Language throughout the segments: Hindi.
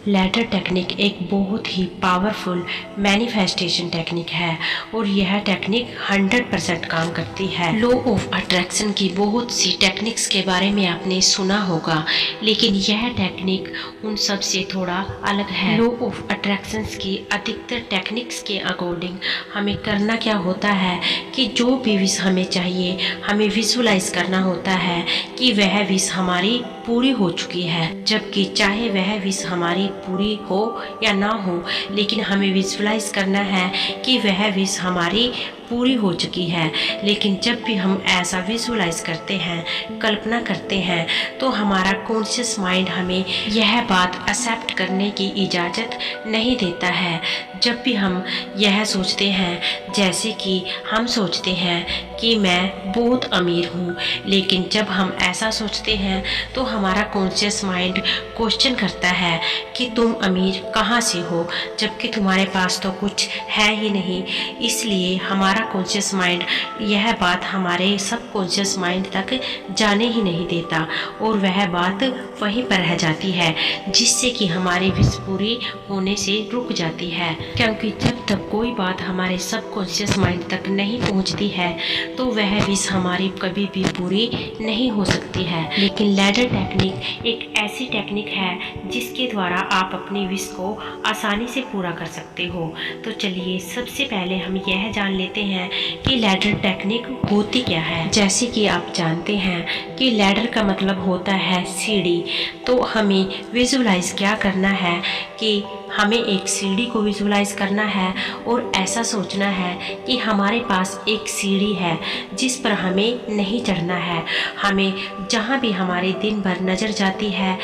लैडर टेक्निक एक बहुत ही पावरफुल मैनिफेस्टेशन टेक्निक है और यह टेक्निक 100% काम करती है। लॉ ऑफ अट्रैक्शन की बहुत सी टेक्निक्स के बारे में आपने सुना होगा, लेकिन यह टेक्निक उन सब से थोड़ा अलग है। लॉ ऑफ अट्रैक्शन की अधिकतर टेक्निक्स के अकॉर्डिंग हमें करना क्या होता है कि जो भी विश हमें चाहिए, हमें विजुलाइज करना होता है कि वह विश हमारी पूरी हो चुकी है। जबकि चाहे वह विश हमारी पूरी हो या ना हो, लेकिन हमें विजुलाइज करना है कि वह विश हमारी पूरी हो चुकी है। लेकिन जब भी हम ऐसा विजुलाइज करते हैं, कल्पना करते हैं, तो हमारा कॉन्शियस माइंड हमें यह बात एक्सेप्ट करने की इजाज़त नहीं देता है। जब भी हम यह सोचते हैं, जैसे कि हम सोचते हैं कि मैं बहुत अमीर हूँ, लेकिन जब हम ऐसा सोचते हैं तो हमारा कॉन्शियस माइंड क्वेश्चन करता है कि तुम अमीर कहाँ से हो, जबकि तुम्हारे पास तो कुछ है ही नहीं। इसलिए हमारा कॉन्शियस माइंड यह बात हमारे सब कॉन्शियस माइंड तक जाने ही नहीं देता और वह बात वहीं पर रह जाती है, जिससे कि हमारी विश पूरी होने से रुक जाती है। क्योंकि जब तक कोई बात हमारे सब कॉन्शियस माइंड तक नहीं पहुंचती है तो वह विश हमारी कभी भी पूरी नहीं हो सकती है। लेकिन लैडर टेक्निक एक ऐसी टेक्निक है जिसके द्वारा आप अपनी विश को आसानी से पूरा कर सकते हो। तो चलिए सबसे पहले हम यह जान लेते हैं कि लैडर टेक्निक होती क्या है। जैसे कि आप जानते हैं कि लैडर का मतलब होता है सीढ़ी। तो हमें विजुलाइज क्या करना है कि हमें एक सीढ़ी को विजुलाइज करना है और ऐसा सोचना है कि हमारे पास एक सीढ़ी है जिस पर हमें नहीं चढ़ना है। हमें जहाँ भी हमारे दिन भर नज़र जाती है,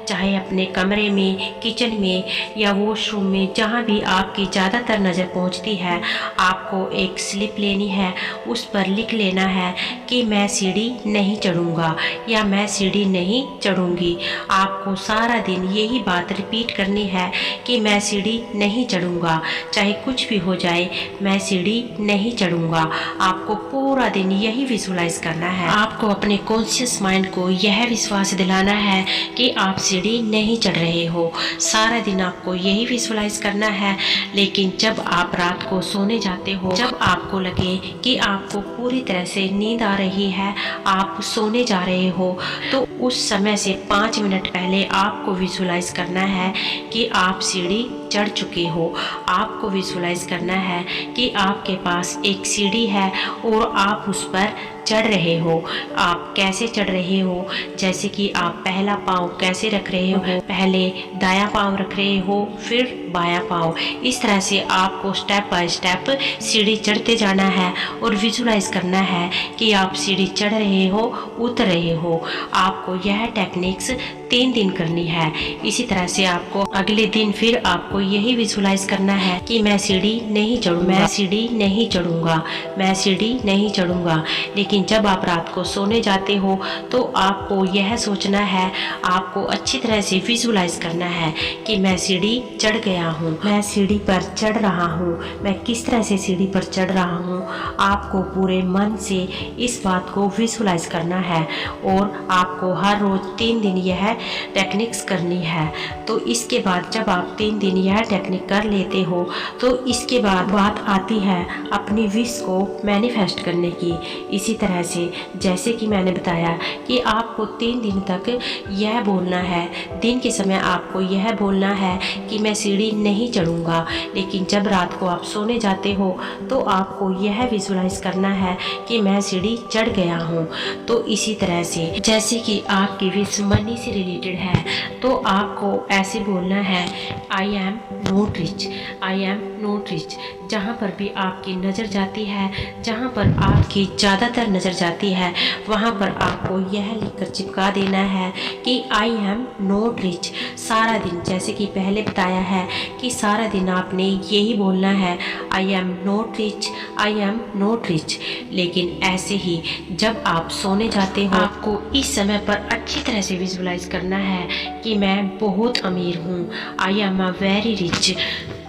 चाहे अपने कमरे में, किचन में या वॉशरूम में, जहाँ भी आपकी ज़्यादातर नज़र पहुँचती है, आपको एक स्लिप लेनी है। उस पर लिख लेना है कि मैं सीढ़ी नहीं चढ़ूँगा या मैं सीढ़ी नहीं चढ़ूँगी। आपको सारा दिन यही बात रिपीट करनी है कि मैं सीढ़ी नहीं चढ़ूँगा, चाहे कुछ भी हो जाए मैं सीढ़ी नहीं चढ़ूँगा। आपको पूरा दिन यही विजुलाइज करना है। आपको अपने कॉन्शियस माइंड को यह विश्वास दिलाना है कि आप सीढ़ी नहीं चढ़ रहे हो। सारा दिन आपको यही विजुलाइज करना है। लेकिन जब आप रात को सोने जाते हो, जब आपको लगे कि आपको पूरी तरह से नींद आ रही है, आप सोने जा रहे हो, तो उस समय से 5 मिनट पहले आपको विजुलाइज करना है कि आप सीढ़ी चढ़ चुके हो। आपको विजुलाइज करना है कि आपके पास एक सीढ़ी है और आप उस पर चढ़ रहे हो। आप कैसे चढ़ रहे हो, जैसे कि आप पहला पाँव कैसे रख रहे हो, पहले दायां पाँव रख रहे हो, फिर बायां पाँव। इस तरह से आपको स्टेप बाय स्टेप सीढ़ी चढ़ते जाना है और विजुलाइज करना है कि आप सीढ़ी चढ़ रहे हो, उतर रहे हो। आपको यह टेक्निक्स 3 दिन करनी है। इसी तरह से आपको अगले दिन फिर आपको यही विजुलाइज करना है कि मैं सीढ़ी नहीं चढ़ूँगा, मैं सीढ़ी नहीं चढ़ूँगा, मैं सीढ़ी नहीं चढ़ूँगा। लेकिन जब आप रात को सोने जाते हो तो आपको यह सोचना है, आपको अच्छी तरह से विजुलाइज करना है कि मैं सीढ़ी चढ़ गया हूँ, मैं सीढ़ी पर चढ़ रहा हूँ, मैं किस तरह से सीढ़ी पर चढ़ रहा हूँ। आपको पूरे मन से इस बात को विजुलाइज करना है और आपको हर रोज 3 दिन यह टेक्निक्स करनी है। तो इसके बाद जब आप 3 दिन यह टेक्निक कर लेते हो तो इसके बाद बात आती है अपनी विश को मैनिफेस्ट करने की। इसी तरह से जैसे कि मैंने बताया कि आपको 3 दिन तक यह बोलना है, दिन के समय आपको यह बोलना है कि मैं सीढ़ी नहीं चढ़ूँगा। लेकिन जब रात को आप सोने जाते हो तो आपको यह विजुलाइज करना है कि मैं सीढ़ी चढ़ गया हूँ। तो इसी तरह से जैसे कि आपकी विश मनी से रिलेटेड है तो आपको ऐसे बोलना है, I am not rich, I am not rich. जहाँ पर भी आपकी नज़र जाती है, जहाँ पर आपकी ज़्यादातर नज़र जाती है, वहाँ पर आपको यह लिखकर चिपका देना है कि आई एम नॉट रिच। सारा दिन, जैसे कि पहले बताया है कि सारा दिन आपने यही बोलना है, I am not rich, I am not rich. लेकिन ऐसे ही जब आप सोने जाते हो, आपको इस समय पर अच्छी तरह से विजुलाइज करना है कि मैं बहुत अमीर हूँ, I am a very rich.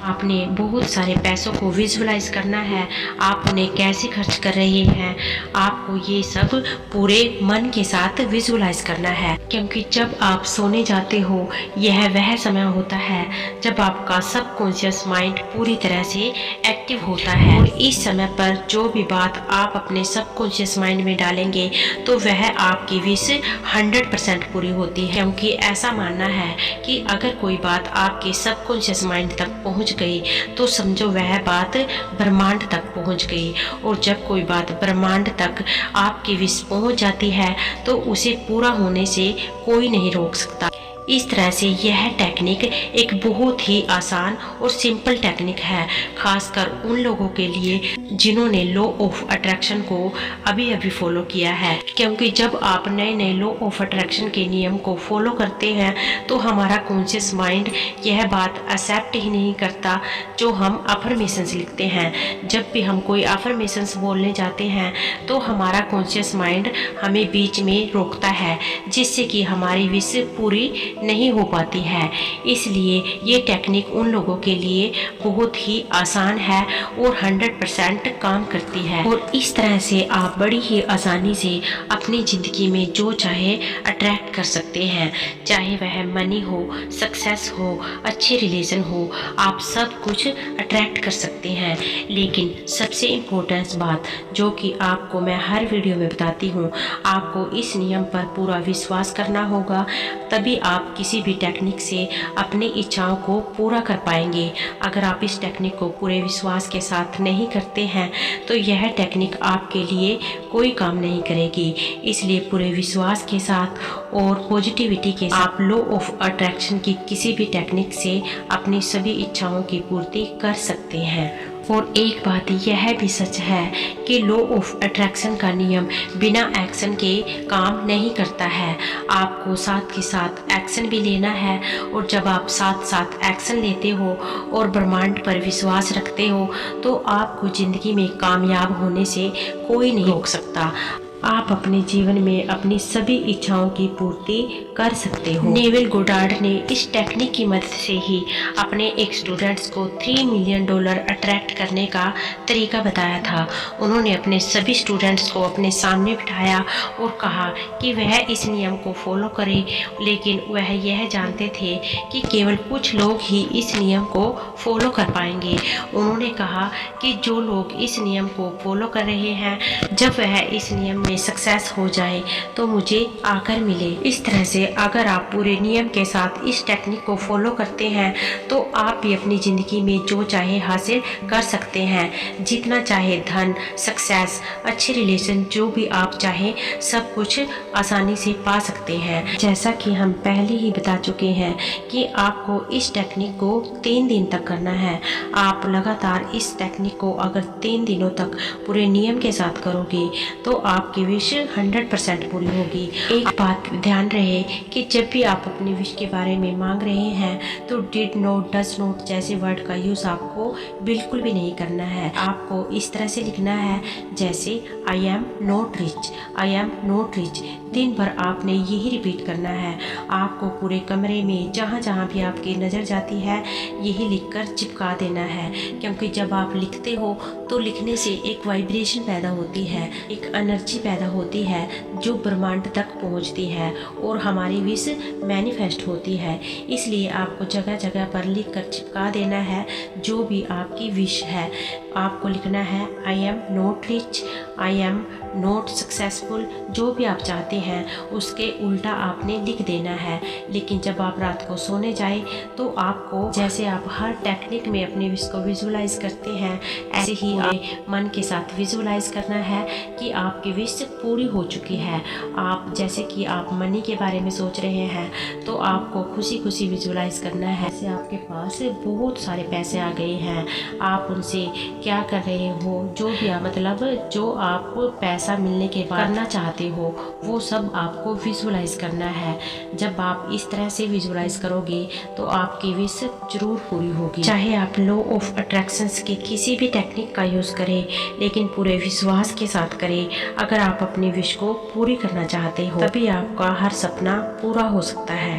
आपने बहुत सारे पैसों को विजुलाइज करना है, आप उन्हें कैसे खर्च कर रहे हैं, आपको ये सब पूरे मन के साथ विजुलाइज करना है। क्योंकि जब आप सोने जाते हो, यह वह समय होता है जब आपका सबकॉन्शियस माइंड पूरी तरह से एक्टिव होता है, और इस समय पर जो भी बात आप अपने सबकॉन्शियस माइंड में डालेंगे तो वह आपकी विश 100% पूरी होती है। क्योंकि ऐसा मानना है कि अगर कोई बात आपके सबकॉन्शियस माइंड तक पहुंच गई तो समझो वह बात ब्रह्मांड तक पहुंच गई, और जब कोई बात ब्रह्मांड तक आपकी विश पहुंच जाती है तो उसे पूरा होने से कोई नहीं रोक सकता। इस तरह से यह टेक्निक एक बहुत ही आसान और सिंपल टेक्निक है, खासकर उन लोगों के लिए जिन्होंने लॉ ऑफ अट्रैक्शन को अभी अभी फॉलो किया है। क्योंकि जब आप नए नए लॉ ऑफ अट्रैक्शन के नियम को फॉलो करते हैं तो हमारा कॉन्शियस माइंड यह बात एक्सेप्ट ही नहीं करता जो हम अफर्मेशंस लिखते हैं। जब भी हम कोई अफर्मेशंस बोलने जाते हैं तो हमारा कॉन्शियस माइंड हमें बीच में रोकता है, जिससे कि हमारी विश पूरी नहीं हो पाती है। इसलिए ये टेक्निक उन लोगों के लिए बहुत ही आसान है और 100% काम करती है, और इस तरह से आप बड़ी ही आसानी से अपनी ज़िंदगी में जो चाहे अट्रैक्ट कर सकते हैं। चाहे वह मनी हो, सक्सेस हो, अच्छे रिलेशन हो, आप सब कुछ अट्रैक्ट कर सकते हैं। लेकिन सबसे इम्पोर्टेंट बात जो कि आपको मैं हर वीडियो में बताती हूँ, आपको इस नियम पर पूरा विश्वास करना होगा, तभी आप किसी भी टेक्निक से अपनी इच्छाओं को पूरा कर पाएंगे। अगर आप इस टेक्निक को पूरे विश्वास के साथ नहीं करते हैं तो यह टेक्निक आपके लिए कोई काम नहीं करेगी। इसलिए पूरे विश्वास के साथ और पॉजिटिविटी के साथ आप लॉ ऑफ अट्रैक्शन की किसी भी टेक्निक से अपनी सभी इच्छाओं की पूर्ति कर सकते हैं। और एक बात यह भी सच है कि लॉ ऑफ अट्रैक्शन का नियम बिना एक्शन के काम नहीं करता है। आपको साथ के साथ एक्शन भी लेना है, और जब आप साथ साथ एक्शन लेते हो और ब्रह्मांड पर विश्वास रखते हो तो आपको ज़िंदगी में कामयाब होने से कोई नहीं रोक सकता। आप अपने जीवन में अपनी सभी इच्छाओं की पूर्ति कर सकते हो। नेविल गोडार्ड ने इस टेक्निक की मदद से ही अपने एक स्टूडेंट्स को $3 मिलियन अट्रैक्ट करने का तरीका बताया था। उन्होंने अपने सभी स्टूडेंट्स को अपने सामने बिठाया और कहा कि वह इस नियम को फॉलो करें, लेकिन वह यह जानते थे कि केवल कुछ लोग ही इस नियम को फॉलो कर पाएंगे। उन्होंने कहा कि जो लोग इस नियम को फॉलो कर रहे हैं, जब वह इस नियम में सक्सेस हो जाए तो मुझे आकर मिले। इस तरह से अगर आप पूरे नियम के साथ इस टेक्निक को फॉलो करते हैं तो आप भी अपनी ज़िंदगी में जो चाहे हासिल कर सकते हैं। जितना चाहे धन, सक्सेस, अच्छे रिलेशन, जो भी आप चाहें सब कुछ आसानी से पा सकते हैं। जैसा कि हम पहले ही बता चुके हैं कि आपको इस टेक्निक को 3 दिन तक करना है। आप लगातार इस टेक्निक को अगर 3 दिनों तक पूरे नियम के साथ करोगे तो आपकी विश 100% पूरी होगी। एक बात ध्यान रहे कि जब भी आप अपनी विश के बारे में मांग रहे हैं तो डिड नॉट, डज नॉट जैसे वर्ड का यूज़ आपको बिल्कुल भी नहीं करना है। आपको इस तरह से लिखना है जैसे I am not rich, I am not rich. दिन भर आपने यही रिपीट करना है। आपको पूरे कमरे में जहाँ जहाँ भी आपकी नज़र जाती है यही लिखकर चिपका देना है, क्योंकि जब आप लिखते हो तो लिखने से एक वाइब्रेशन पैदा होती है, एक एनर्जी पैदा होती है जो ब्रह्मांड तक पहुंचती है और हमारी विश मैनिफेस्ट होती है। इसलिए आपको जगह जगह पर लिख कर चिपका देना है जो भी आपकी विश है। आपको लिखना है I am not rich, I am not successful, जो भी आप चाहते हैं उसके उल्टा आपने लिख देना है। लेकिन जब आप रात को सोने जाए तो आपको, जैसे आप हर टेक्निक में अपने विश को विजुलाइज करते हैं, ऐसे ही आप मन के साथ विजुलाइज करना है कि आपकी विश पूरी हो चुकी है। आप जैसे कि आप मनी के बारे में सोच रहे हैं तो आपको खुशी खुशी विजुलाइज करना है जैसे आपके पास बहुत सारे पैसे आ गए हैं। आप उनसे क्या कर रहे हो, जो भी मतलब जो आप पैसा मिलने के बाद करना चाहते हो वो सब आपको विजुलाइज करना है। जब आप इस तरह से विजुलाइज करोगे तो आपकी विश जरूर पूरी होगी। चाहे आप लॉ ऑफ अट्रैक्शंस की किसी भी टेक्निक का यूज़ करें, लेकिन पूरे विश्वास के साथ करें। अगर आप अपनी विश को पूरी करना चाहते हो तभी आपका हर सपना पूरा हो सकता है।